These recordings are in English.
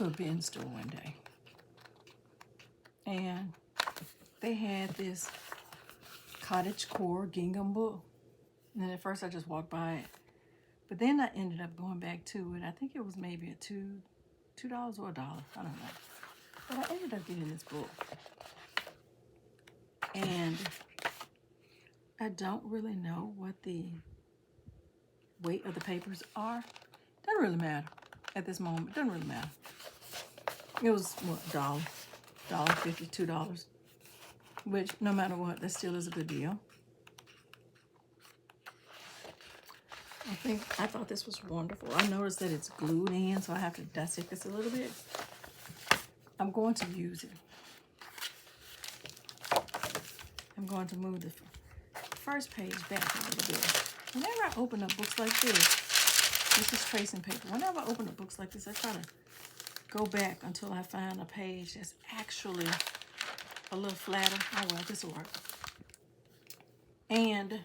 to a bin store one day, and they had this cottagecore gingham book. And then at first I just walked by it, but then I ended up going back to it. I think it was maybe a $2 or $1. I don't know. But I ended up getting this book. And I don't really know what the weight of the papers are. Doesn't really matter at this moment. Doesn't really matter. It was what, $1.50, $2, which no matter what, that still is a good deal. I thought this was wonderful. I noticed that it's glued in, so I have to dissect this a little bit. I'm going to use it. I'm going to move the first page back a little bit. Whenever I open up books like this is tracing paper. Whenever I open up books like this, I try to go back until I find a page that's actually a little flatter. Oh well, this will work. And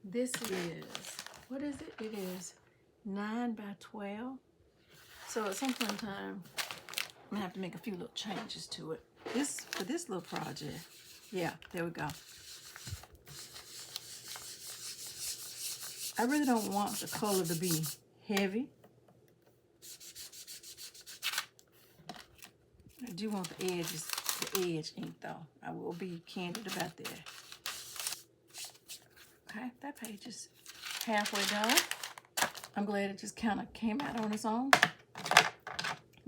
this is, what is it? It is 9 by 12. So at some point in time, I'm gonna have to make a few little changes to it. For this little project, yeah, there we go. I really don't want the color to be heavy. I do want the edge ink though. I will be candid about that. Okay, that page is halfway done. I'm glad it just kind of came out on its own.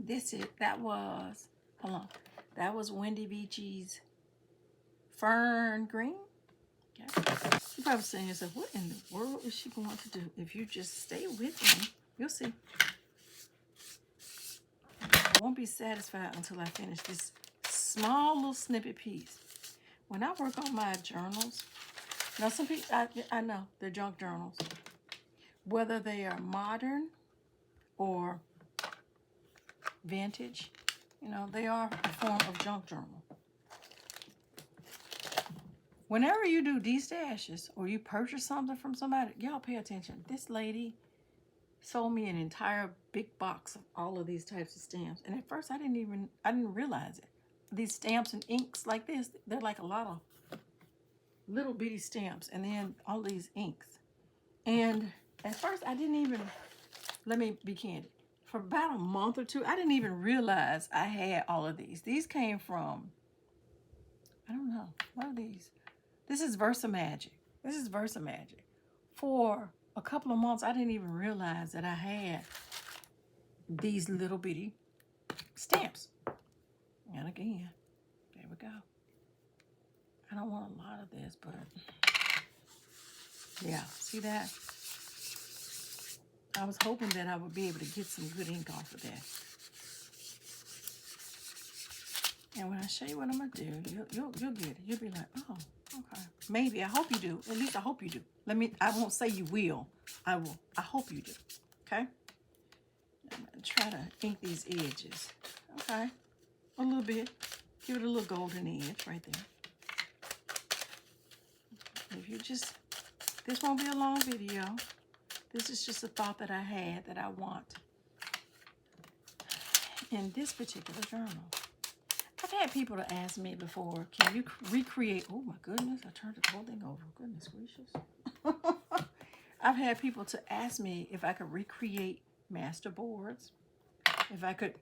That was Wendy Vecchi's Fern Green. Okay. You're probably saying to yourself, what in the world is she going to do? If you just stay with me, you'll see. I won't be satisfied until I finish this small little snippet piece. When I work on my journals, now some people, I know, they're junk journals. Whether they are modern or vintage, you know, they are a form of junk journal. Whenever you do destashes or you purchase something from somebody, y'all pay attention. This lady sold me an entire big box of all of these types of stamps. And at first I didn't realize it. These stamps and inks like this, they're like a lot of little bitty stamps and then all these inks. And at first I didn't even, let me be candid. For about a month or two, I didn't even realize I had all of these. These came from, I don't know, what are these? This is VersaMagic. This is VersaMagic. For a couple of months, I didn't even realize that I had these little bitty stamps. And again, there we go. I don't want a lot of this, but yeah, see that? I was hoping that I would be able to get some good ink off of that. And when I show you what I'm gonna do, you'll get it. You'll be like, oh, okay. Maybe. I hope you do. At least I hope you do. I won't say you will. I will. I hope you do. Okay? I'm gonna try to ink these edges. Okay. A little bit. Give it a little golden edge right there. If you just, this won't be a long video. This is just a thought that I had that I want in this particular journal. I've had people to ask me before, can you recreate, oh my goodness, I turned the whole thing over, goodness gracious. I've had people to ask me if I could recreate master boards, if I could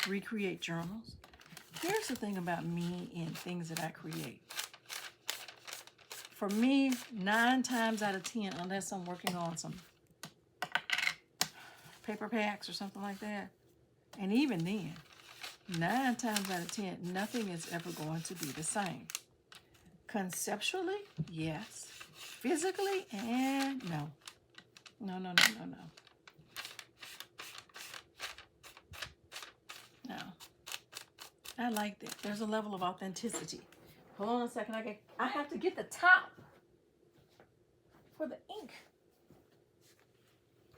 recreate journals. Here's the thing about me and things that I create. For me, 9 times out of 10, unless I'm working on some paper packs or something like that, and even then, 9 times out of 10, nothing is ever going to be the same. Conceptually, yes. Physically, and no. No. No. I like that. There's a level of authenticity. Hold on a second. I have to get the top for the ink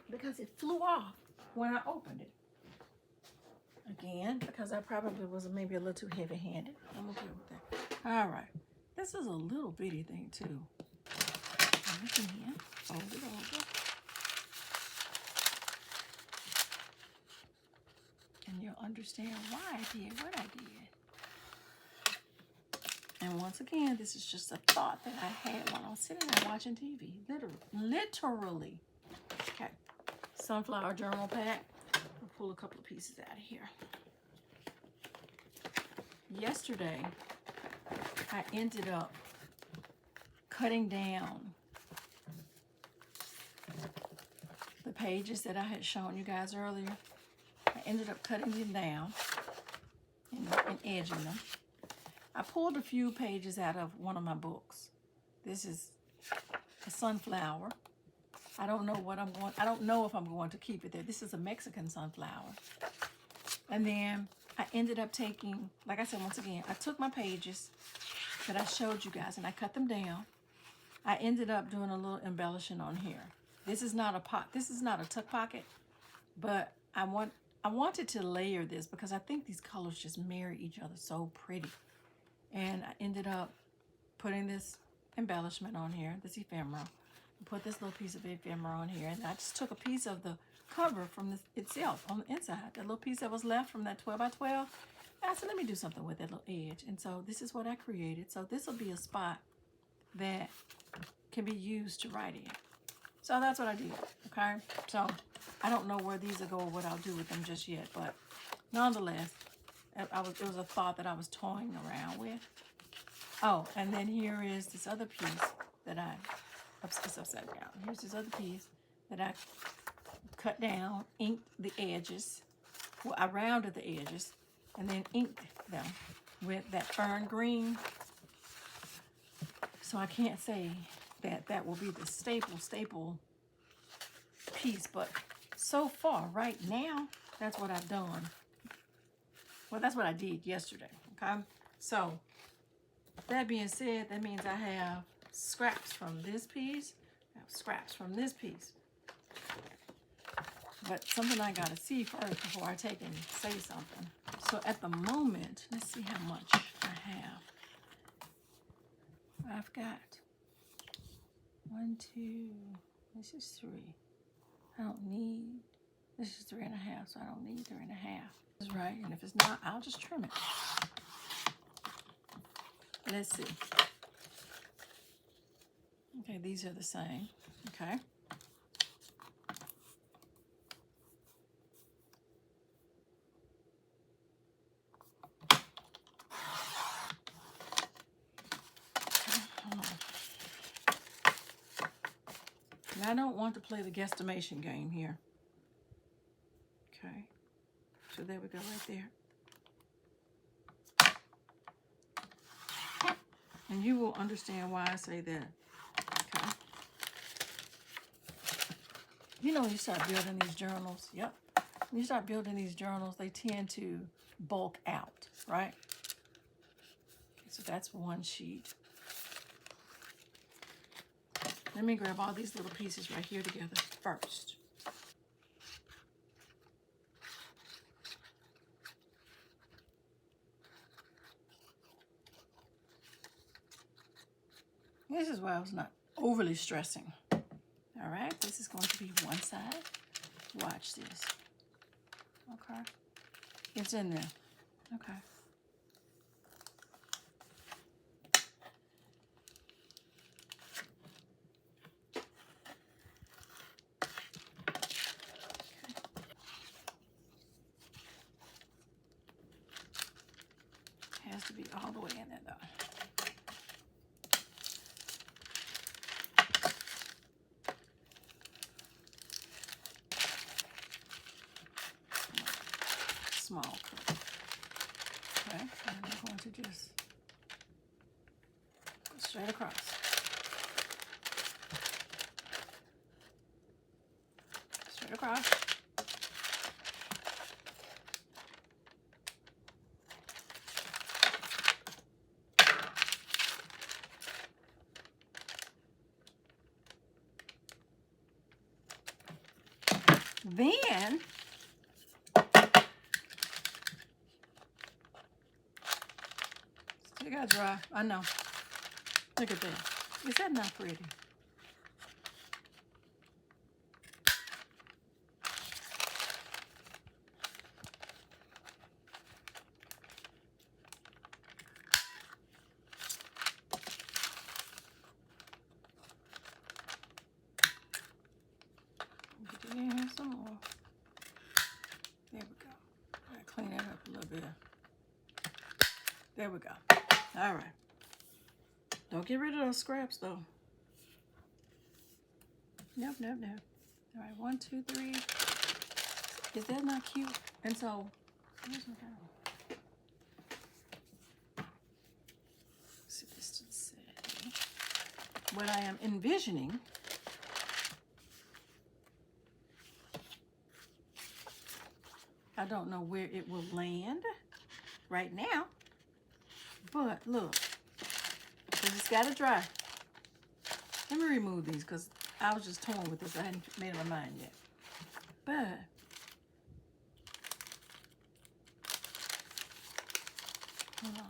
because it flew off when I opened it. Again, because I probably was maybe a little too heavy-handed. I'm okay with that. All right. This is a little bitty thing, too. Again, fold it over. and you'll understand why I did what I did. And once again, this is just a thought that I had while I was sitting there watching TV. Literally. Okay. Sunflower journal pack. I'll pull a couple of pieces out of here. Yesterday, I ended up cutting down the pages that I had shown you guys earlier. I ended up cutting them down and edging them. I pulled a few pages out of one of my books. This is a sunflower. I don't know if I'm going to keep it there. This is a Mexican sunflower. And then I ended up taking, like I said, once again, I took my pages that I showed you guys and I cut them down. I ended up doing a little embellishing on here. This is not a tuck pocket, but I wanted to layer this because I think these colors just marry each other so pretty. And I ended up putting this embellishment on here, this ephemera. Put this little piece of ephemera on here, and I just took a piece of the cover from this itself on the inside, that little piece that was left from that 12 by 12. And I said, let me do something with that little edge. And so this is what I created. So this will be a spot that can be used to write in. So that's what I did, okay? So I don't know where these will go or what I'll do with them just yet, but nonetheless, it was a thought that I was toying around with. Oh, and then here is this other piece that it's upside down. Here's this other piece that I cut down, inked the edges. Well, I rounded the edges and then inked them with that Fern Green. So I can't say that will be the staple piece, but so far, right now, that's what I've done. Well, that's what I did yesterday, okay? So, that being said, that means I have scraps from this piece, I have scraps from this piece. But something I gotta see first before I take and say something. So at the moment, let's see how much I have. I've got 1, 2, this is 3. I don't need, this is 3.5, so I don't need 3.5. That's right, and if it's not, I'll just trim it. Let's see. Okay, these are the same, okay. I don't want to play the guesstimation game here. Okay, so there we go right there. And you will understand why I say that. Okay. You know, when you start building these journals, yep. When you start building these journals, they tend to bulk out, right? Okay, so that's one sheet. Let me grab all these little pieces right here together first. This is why I was not overly stressing. All right, this is going to be one side. Watch this. Okay, it's in there. Okay. Has to be all the way in there, though. Small cut. Okay, and I'm going to just go straight across. Straight across. Then still got dry. I know. Look at that. Is that not pretty? some more. There we go. Gotta clean that up a little bit. There we go. All right. Don't get rid of those scraps though. Nope, nope, nope. All right, 1, 2, 3. Is that not cute? And so, where's my towel? Set this to the side. What I am envisioning I don't know where it will land right now, but look, it's got to dry. Let me remove these because I was just torn with this. I hadn't made up my mind yet. But hold on.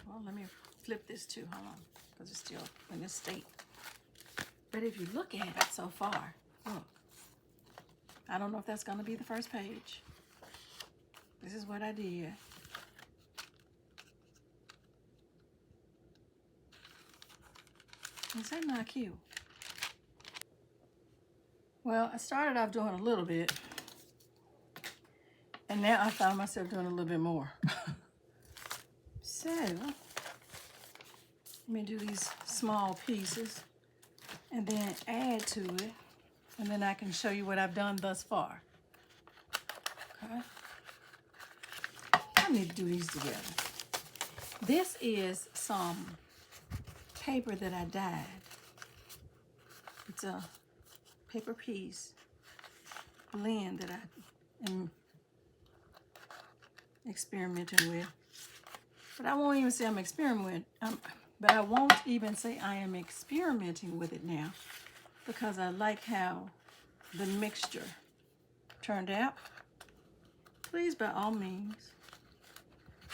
Well, let me flip this too. Hold on, because it's still in this state. But if you look at it so far, look. I don't know if that's going to be the first page. This is what I did. Is that not cute? Well, I started off doing a little bit, and now I found myself doing a little bit more. So, let me do these small pieces and then add to it, and then I can show you what I've done thus far. Okay? I need to do these together. This is some paper that I dyed. It's a paper piece blend that I am experimenting with. But I won't even say I'm experimenting. But I won't even say I am experimenting with it now because I like how the mixture turned out. Please, by all means,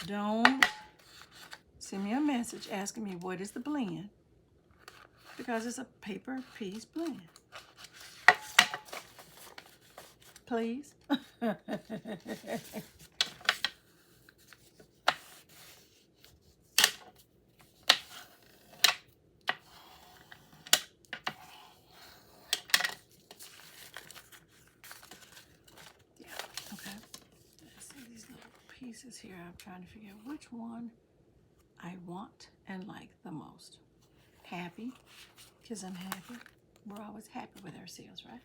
don't send me a message asking me what is the blend, because it's a paper piece blend. Please. Pieces here. I'm trying to figure out which one I want and like the most. Happy, because I'm happy. We're always happy with ourselves, right?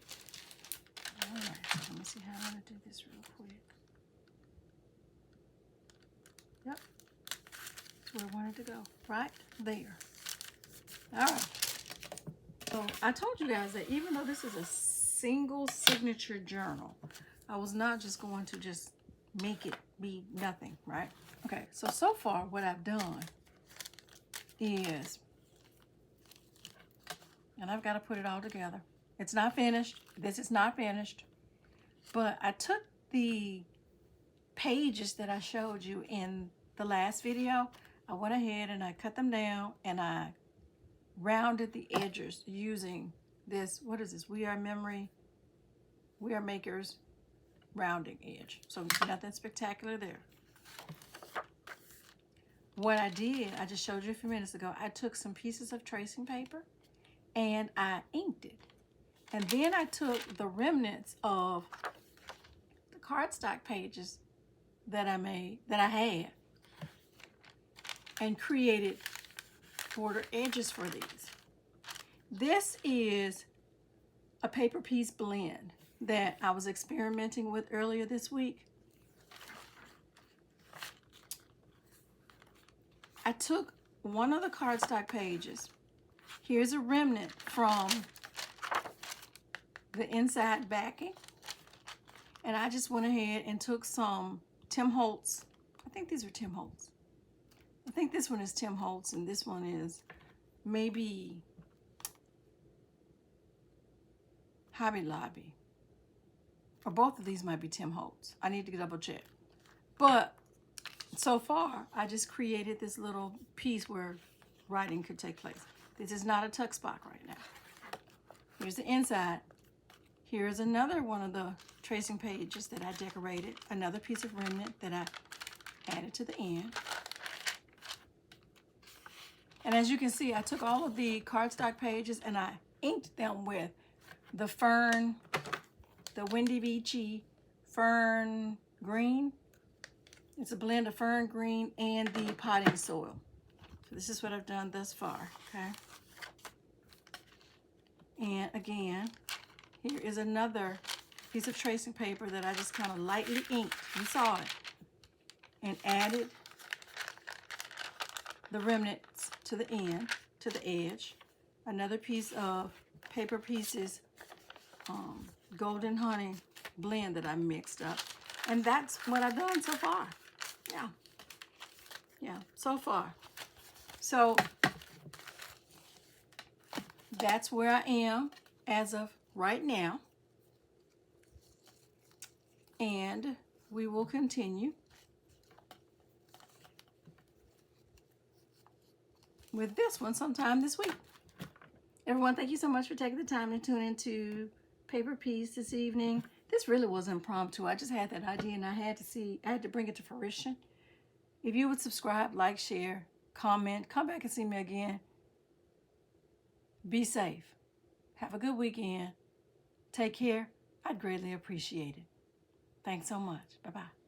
All right, so let me see how I'm going to do this real quick. Yep, that's where I wanted to go, right there. All right, so I told you guys that even though this is a single signature journal, I was not just going to just make it be nothing, right? Okay, so far what I've done is, and I've got to put it all together. It's not finished. This is not finished. But I took the pages that I showed you in the last video. I went ahead and I cut them down and I rounded the edges using this, what is this? We Are Makers rounding edge. So nothing spectacular there. What I did, I just showed you a few minutes ago, I took some pieces of tracing paper and I inked it. And then I took the remnants of the cardstock pages that I had, and created border edges for these. This is a paper piece blend that I was experimenting with earlier this week. I took one of the cardstock pages. Here's a remnant from the inside backing. And I just went ahead and took some Tim Holtz. I think these are Tim Holtz. I think this one is Tim Holtz and this one is maybe Hobby Lobby. Or both of these might be Tim Holtz. I need to double check. But so far, I just created this little piece where writing could take place. This is not a tuck spot right now. Here's the inside. Here's another one of the tracing pages that I decorated. Another piece of remnant that I added to the end. And as you can see, I took all of the cardstock pages and I inked them with the Wendy Vecchi Fern Green. It's a blend of Fern Green and the potting soil. So this is what I've done thus far, okay? And again, here is another piece of tracing paper that I just kind of lightly inked. You saw it. And added the remnants to the end, to the edge. Another piece of Paper Pieces Golden Honey blend that I mixed up. And that's what I've done so far. Yeah, so far. So that's where I am as of right now. And we will continue with this one sometime this week. Everyone, thank you so much for taking the time to tune into Paper Piece this evening. This really was impromptu. I just had that idea and I had to bring it to fruition. If you would subscribe, like, share, comment, come back and see me again. Be safe. Have a good weekend. Take care. I'd greatly appreciate it. Thanks so much. Bye-bye.